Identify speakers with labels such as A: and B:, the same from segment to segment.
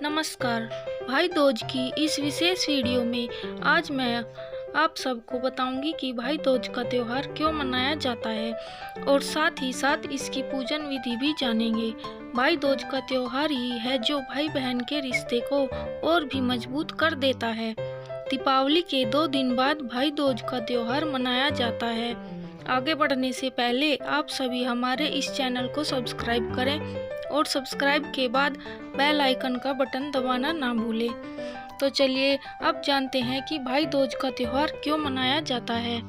A: नमस्कार। भाई दूज की इस विशेष वीडियो में आज मैं आप सबको बताऊंगी कि भाई दूज का त्यौहार क्यों मनाया जाता है और साथ ही साथ इसकी पूजन विधि भी जानेंगे। भाई दूज का त्यौहार ही है जो भाई बहन के रिश्ते को और भी मजबूत कर देता है। दीपावली के 2 दिन बाद भाई दूज का त्यौहार मनाया जाता है। आगे बढ़ने से पहले आप सभी हमारे इस चैनल को सब्सक्राइब करें और सब्सक्राइब के बाद बेल आइकन का बटन दबाना ना भूलें। तो चलिए अब जानते हैं कि भाई दूज का त्यौहार क्यों मनाया जाता है।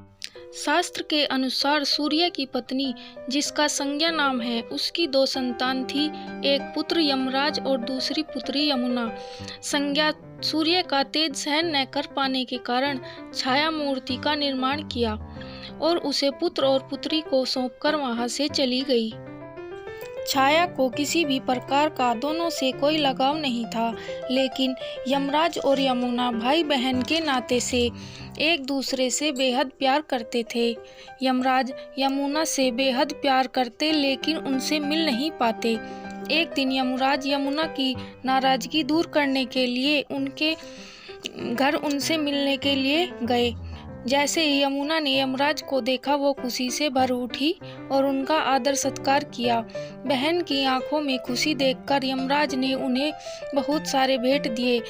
A: शास्त्र के अनुसार सूर्य की पत्नी जिसका संज्ञा नाम है उसकी 2 संतान थी, एक पुत्र यमराज और दूसरी पुत्री यमुना। संज्ञा सूर्य का तेज सहन न कर पाने के कारण छाया मूर्ति का निर्माण किया और उसे पुत्र और पुत्री को सौंपकर वहां से चली गई। छाया को किसी भी प्रकार का दोनों से कोई लगाव नहीं था, लेकिन यमराज और यमुना भाई बहन के नाते से एक दूसरे से बेहद प्यार करते थे। यमराज यमुना से बेहद प्यार करते लेकिन उनसे मिल नहीं पाते। एक दिन यमराज यमुना की नाराजगी दूर करने के लिए उनके घर उनसे मिलने के लिए गए। जैसे ही यमुना ने यमराज को देखा वो खुशी से भर उठी और उनका आदर सत्कार किया। बहन की आंखों में खुशी देखकर यमराज ने उन्हें बहुत सारे भेंट दिए।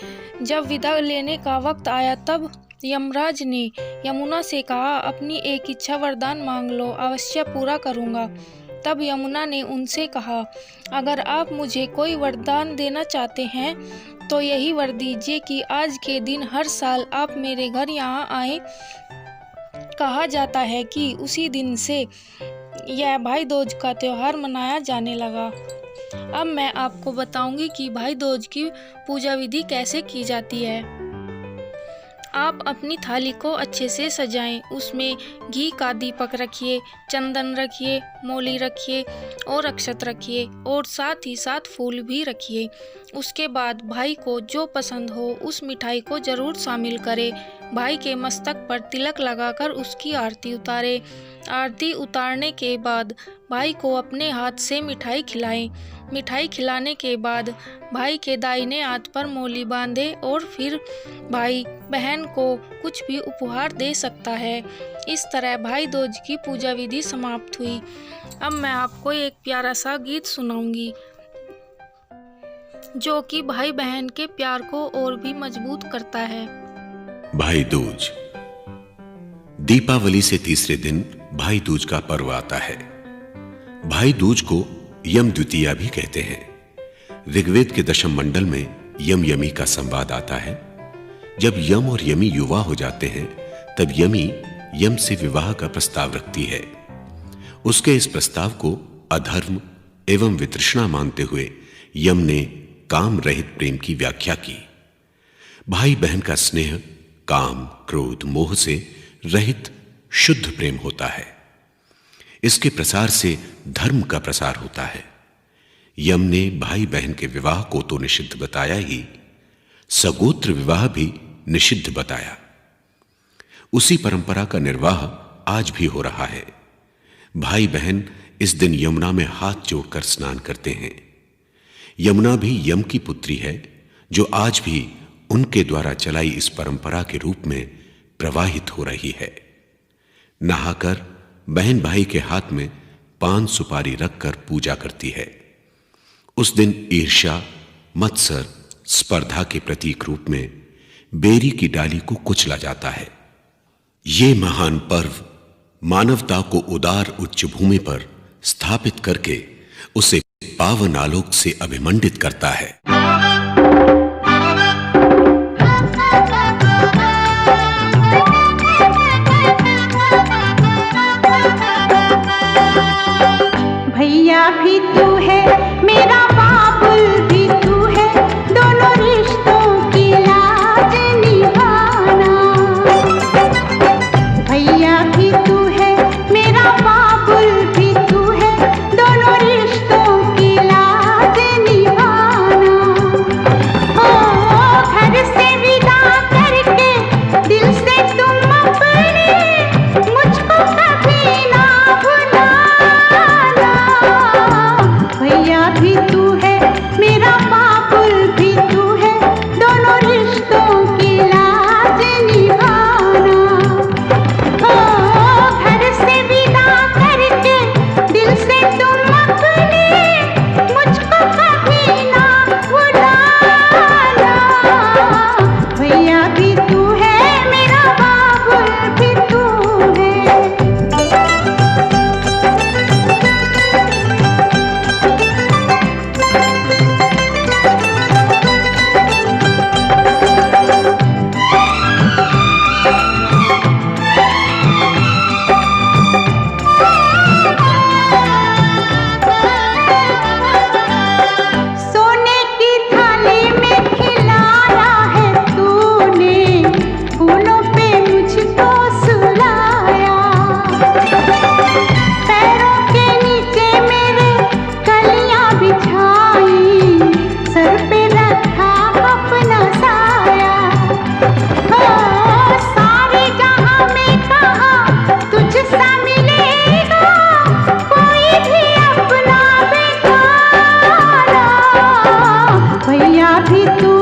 A: जब विदा लेने का वक्त आया तब यमराज ने यमुना से कहा, अपनी एक इच्छा वरदान मांग लो, अवश्य पूरा करूंगा। तब यमुना ने उनसे कहा, अगर आप मुझे कोई वरदान देना चाहते हैं तो यही वर दीजिए कि आज के दिन हर साल आप मेरे घर यहाँ आए। कहा जाता है कि उसी दिन से यह भाई दूज का त्यौहार मनाया जाने लगा। अब मैं आपको बताऊंगी कि भाई दूज की पूजा विधि कैसे की जाती है। आप अपनी थाली को अच्छे से सजाएं, उसमें घी का दीपक रखिए, चंदन रखिए, मौली रखिए और अक्षत रखिए और साथ ही साथ फूल भी रखिए। उसके बाद भाई को जो पसंद हो उस मिठाई को जरूर शामिल करें। भाई के मस्तक पर तिलक लगाकर उसकी आरती उतारें। आरती उतारने के बाद भाई को अपने हाथ से मिठाई खिलाएं। मिठाई खिलाने के बाद भाई के दाहिने हाथ पर मौली बांधे और फिर भाई बहन को कुछ भी उपहार दे सकता है। इस तरह भाई दूज की पूजा विधि समाप्त हुई। अब मैं आपको एक प्यारा सा गीत सुनाऊंगी जो कि भाई बहन के प्यार को और भी मजबूत करता है।
B: भाई दूज। दीपावली से तीसरे दिन भाई दूज का पर्व आता है। भाई दूज को यम द्वितीया भी कहते हैं। ऋग्वेद के दशम मंडल में यम यमी का संवाद आता है। जब यम और यमी युवा हो जाते हैं तब यमी यम से विवाह का प्रस्ताव रखती है। उसके इस प्रस्ताव को अधर्म एवं वितृष्णा मानते हुए यम ने काम रहित प्रेम की व्याख्या की। भाई बहन का स्नेह काम क्रोध मोह से रहित शुद्ध प्रेम होता है। इसके प्रसार से धर्म का प्रसार होता है। यम ने भाई बहन के विवाह को तो निषिद्ध बताया ही, सगोत्र विवाह भी निषिद्ध बताया। उसी परंपरा का निर्वाह आज भी हो रहा है। भाई बहन इस दिन यमुना में हाथ जोड़कर स्नान करते हैं। यमुना भी यम की पुत्री है जो आज भी उनके द्वारा चलाई इस परंपरा के रूप में प्रवाहित हो रही है। नहाकर बहन भाई के हाथ में पान सुपारी रखकर पूजा करती है। उस दिन ईर्ष्या मत्सर स्पर्धा के प्रतीक रूप में बेरी की डाली को कुचला जाता है। ये महान पर्व मानवता को उदार उच्च भूमि पर स्थापित करके उसे पावन आलोक से अभिमंडित करता है।
C: भैया भी तू है, मेरा बाबुल भी तू है, दोनों रिश्तों की लाज निभाना। भैया भी तू है, मेरा बाबुल भी तू है, दोनों रिश्तों की लाज निभाना। ओ घर से विदा करके दिल से तुम अपने मुझको कभी ना भुलाना। भैया भी तू